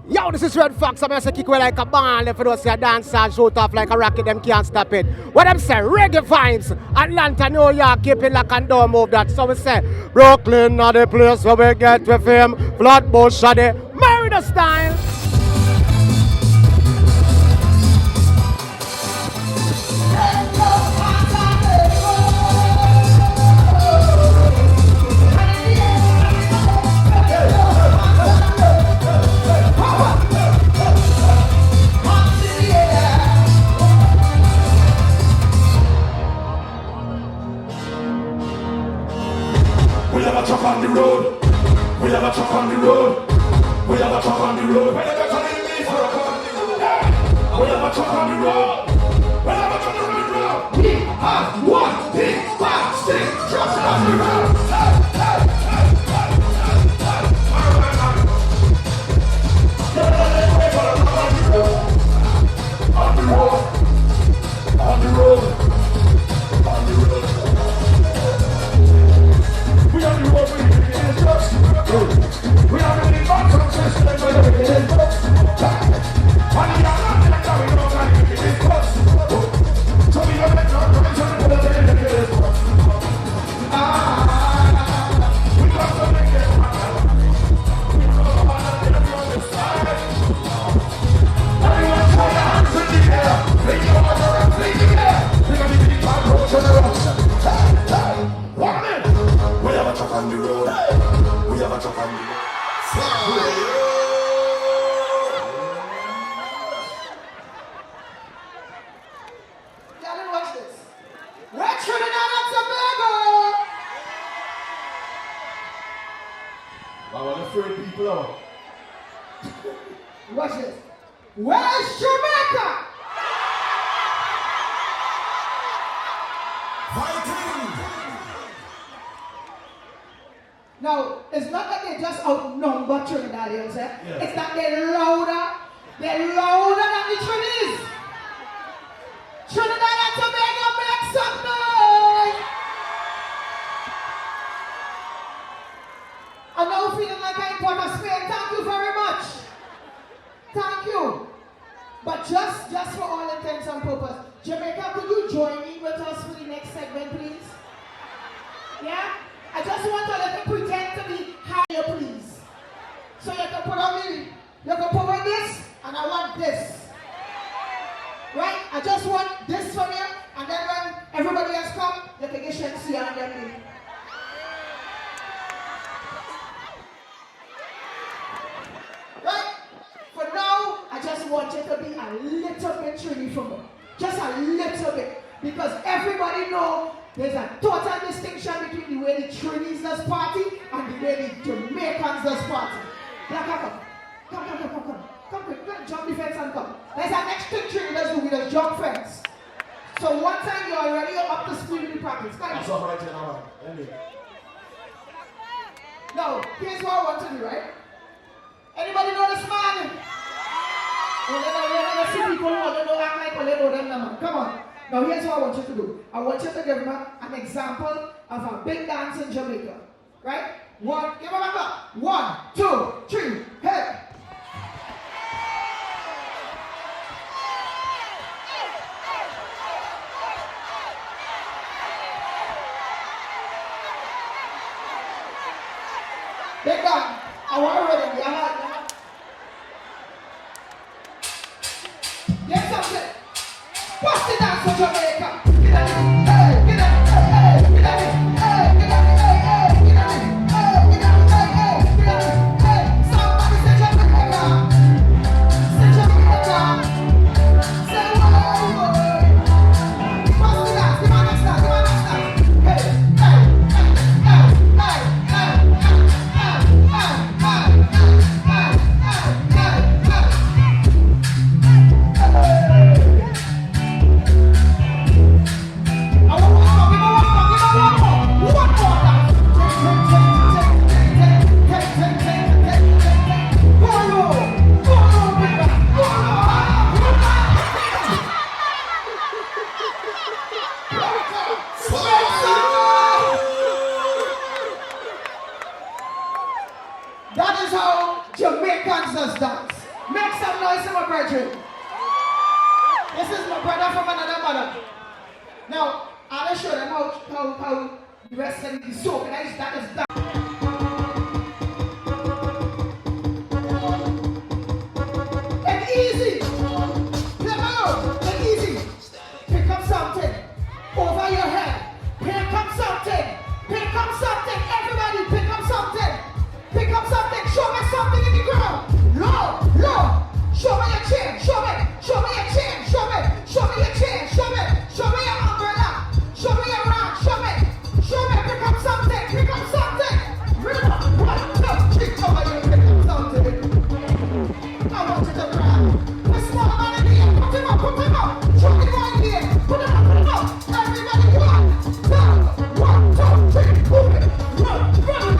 Yo, this is Red Fox. I'm going to kick away like a band. If you don't see a dance and shoot off like a rocket, them can't stop it. What them say? Reggae vibes. Atlanta, New York, keep it like and don't move that. So we say, Brooklyn are the place where we get with him. Flatbush are the murder style. We have a truck on the road. We have a truck on the road. We have a truck on the road. We have a truck on the road. We have a truck on the road. We have a truck on the road. We have one big fat stick truck on the road. On the road. On the road. On the road. We are the road, we are the drugs. We are the box of system, we are the drugs. And we are not like that, we don't like it, it's close. So we are like that, we are the drugs. We got to make it happen. We know how to get it on the side. Everyone throw your hands in the air. Fling your arms around, fling the air. We got the big bad roads on the road. One minute. We have a truck on the road. We have a truck on the road. Darling, watch this. We're Trinidad and Tobago. I want to throw people out. Watch this. Where's Jamaica? Now, it's not that they just outnumber Trinidadians, eh? Yeah. It's that they're louder than the Trinis. Trinidad and Tobago, make some noise! I'm now feeling like I'm part of Spain. Thank you very much. Thank you. But just for all intents and purposes, Jamaica, could you join me with us for the next segment, please? Yeah? I just want a little pretend to be higher, please. So you can put on me, you can put on this, and I want this. Right? I just want this from you, and then when everybody else come, you can get Shensi and then me. Right? For now, I just want you to be a little bit Trini for me. Just a little bit. Because everybody knows there's a total distinction between the way the Trinis does party and the way the Jamaicans does party. Yeah, come quick, jump the fence and come. There's an extra Trini does do with a jump fence. So one time you're already up to speed with the practice. That's all right now. Now, here's what I want to do, right? Anybody know this man? Let's see people who don't act like they know them, man. Come on. Now here's what I want you to do. I want you to give me an example of a big dance in Jamaica. Right? Give me a number. 1, 2, 3, hey! Big gun. I want to read it. Get something. What's the dance for Jamaica? Get at me, hey, get at me, hey, get at me, hey, get at me, hey, get at me, hey, get at me, hey, get at me, hey. Somebody say Jamaica. Say Jamaica. Say whoa. What's the dance? Give me a next dance, give me a next dance. Hey, hey, hey, hey, hey, hey, hey, hey, hey, hey, hey. is my brethren. This is my brother from another mother. Now, I'll show them how the rest of the soap, and that is done. And easy. Remember, and easy. Pick up something over your head. Pick up something. Pick up something. Everybody, pick up something. Pick up something. Show me something in the ground. Low. Show me your chin. Show me your chin. Show me your chin. Show me your umbrella. Show me your rock. Show me. Pick up something. Pick up something. Remember, 1, 2, 3. Show me your pick up something. I want you to grab. The small man in here. Put him up. Show me one here. Put him up. Everybody, 1, 2, 3. Move it. Run.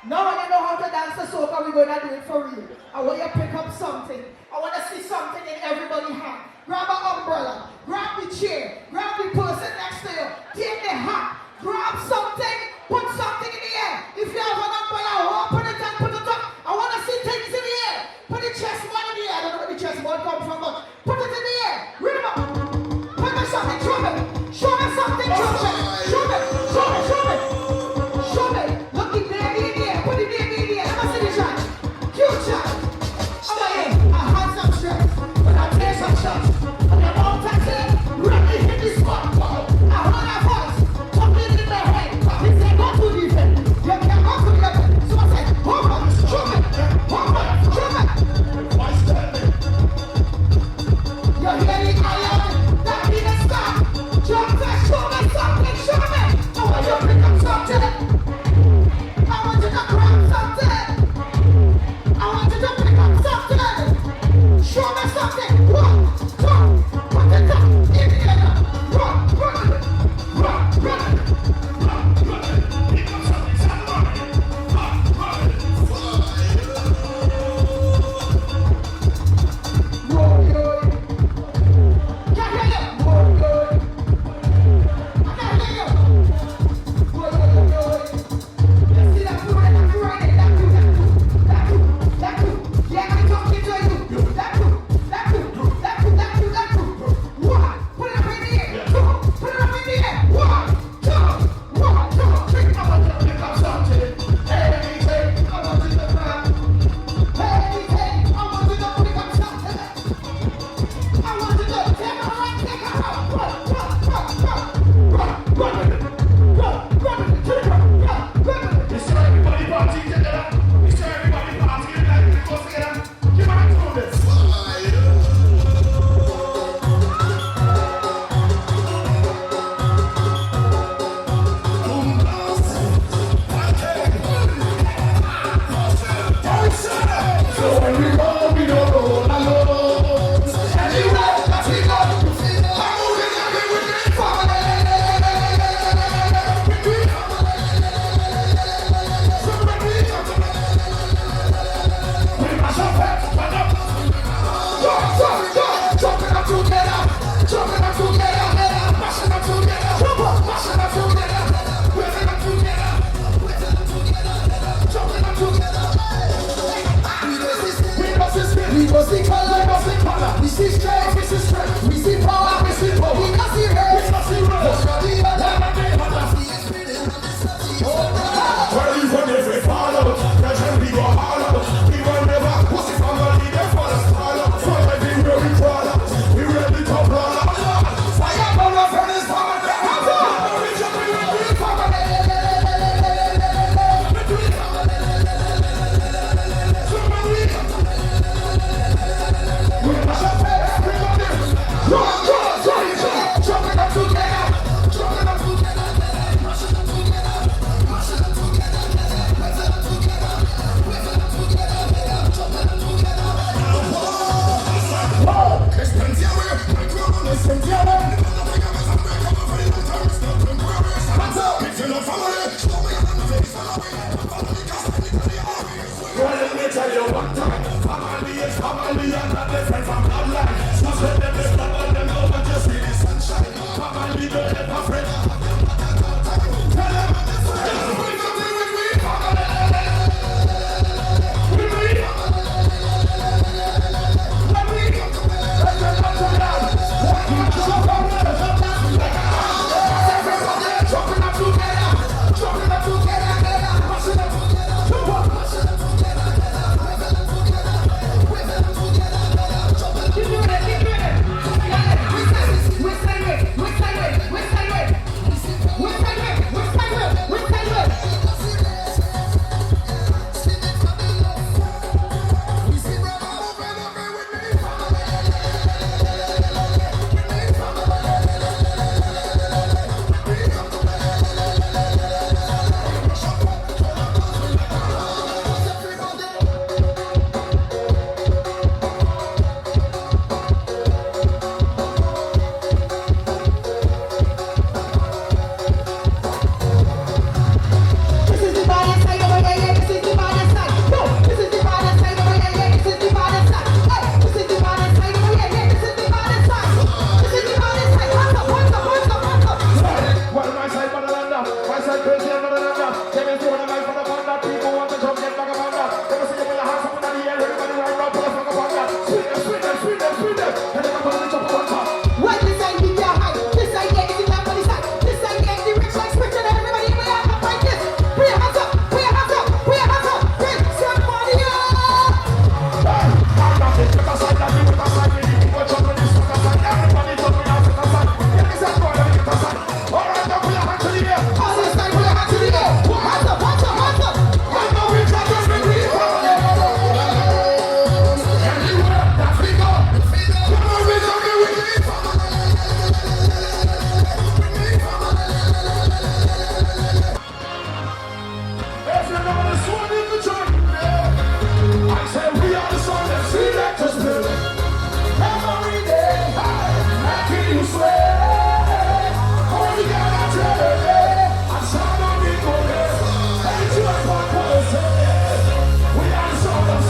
Now when you know how to dance the soca, we're going to do it for real. I want you to pick up something. I want to see something in everybody's hand. Grab an umbrella. Grab the chair. Grab the person next to you. Take the hat. Grab something. Put something in the air. If you have an umbrella, open it and put it up. I want to see things in the air. Put the chest one in the air. I don't know where the chest one comes from, but put it in the air. Remember. Put me something. Show me something. Show me. Look the baby in the air. Put the baby in the air. Let me see the shot. Cute shot. Oh my God. I had some stress. But I take some shots. And the long time said, really hit the spot. I heard that voice. Talking in my head. you know this one is the joint. I said we are the song that select us to. Every day, making you sweat. Only got a day, I saw no people there. Ain't you a fuck person? We are the song that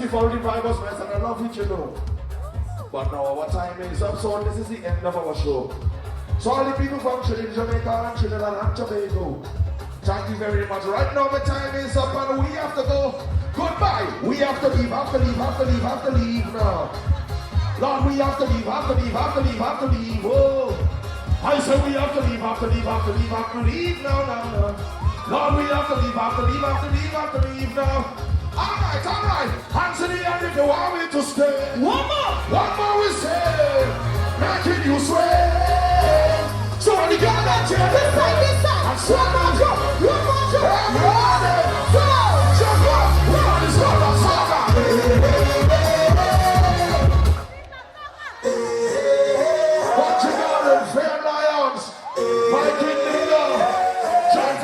before the vibe was nice and I love it, you know. But now our time is up, so this is the end of our show. So all the people from Trinidad, Jamaica and Trinidad and Tobago, thank you very much. Right now my time is up and we have to go. Goodbye. We have to leave, have to leave, have to leave, have to leave now. Lord, we have to leave, have to leave, have to leave, have to leave. Whoa. I said we have to leave, have to leave, have to leave, have to leave now, now, now. Lord, we have to leave, have to leave, have to leave, have to leave now. Alright, alright. Hands in the air if you want me to stay. One more we say. Making you sweat. So when you get that chair, this side. And one more jump. Everybody. Jump up. We are the soul of soccer. What you got in Fayann Lyons? Viking Nigga. Drive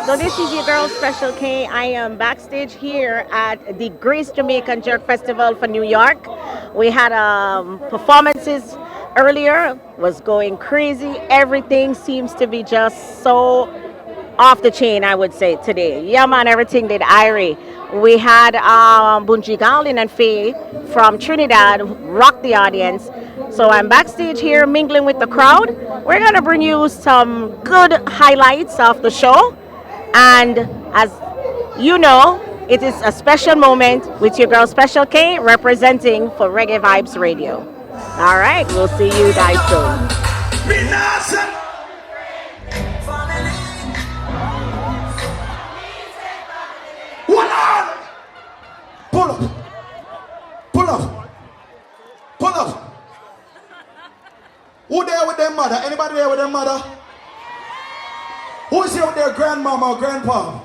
So this is your girl Special K. I am backstage here at the Grace Jamaican Jerk Festival for New York. We had performances earlier, was going crazy. Everything seems to be just so off the chain, I would say, today. Yeah, man, everything did Irie. We had Bunji Garlin and Faye from Trinidad rock the audience. So I'm backstage here mingling with the crowd. We're going to bring you some good highlights of the show. And as you know, it is a special moment with your girl Special K representing for Reggae Vibes Radio. All right, we'll see you guys soon. Pull up. Pull up. Pull up. Who there with their mother? Anybody there with their mother? Who is here with their grandmama or grandpa?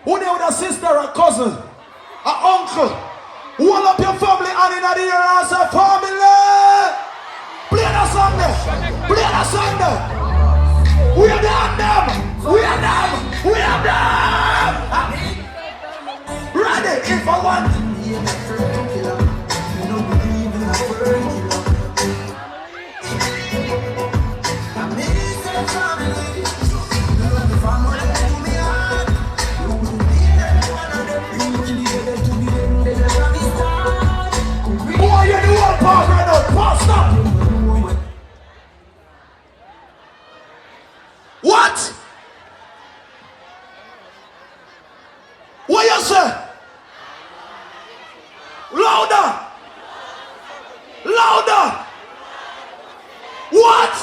Who there with a sister or cousin? An uncle? Hold up your family and in the air as a family. Play the song there. Play the song there. We are them. We are them. We are them. Ready if I want. What? What you say? Louder! Louder! What?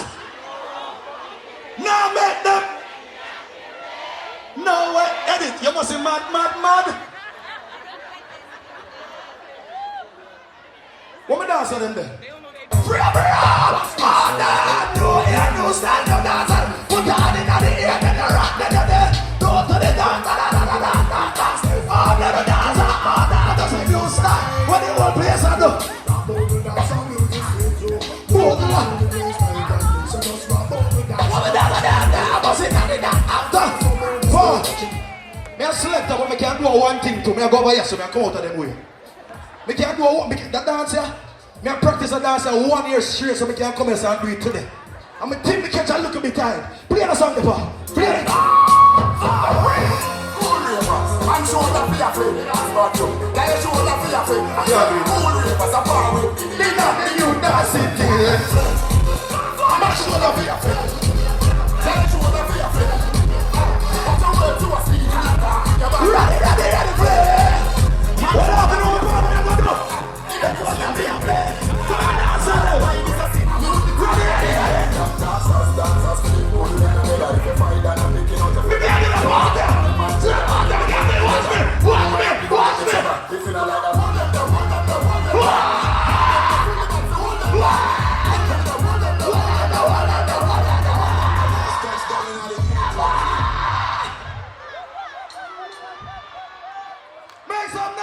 Now make them. No way, edit. You must be mad. What me dance on them there? Free up, man, no air, no stand, no dancer. Put your hand in the air, then you rock, then you dead. Go to the dance, oh, never dancer, oh, that doesn't new style. What the whole place I do? What we dance on them there, was in the after. Four. Me a selector, but me can't do one thing to me. I go over here, so me come out of them way. Me can't do that dance here. Me a practice a dance 1 year straight, so me can't come here and do it today. I'm a team me catch a look a bit tired. Play the song, Depa. Play it. I'm sure that we are free. That's about you. That is sure that we are free. Cool ravers are far away. They not the new dancing thing. I'm sure that we are free. That is sure that we are free. What's the word to us? Ready, play. What happened over there? What happened? That's what we are play. Come on, dance on it. Ready. Dancers, only when I'm like a fight and I'm making out the watch me. If you don't like that, make some noise.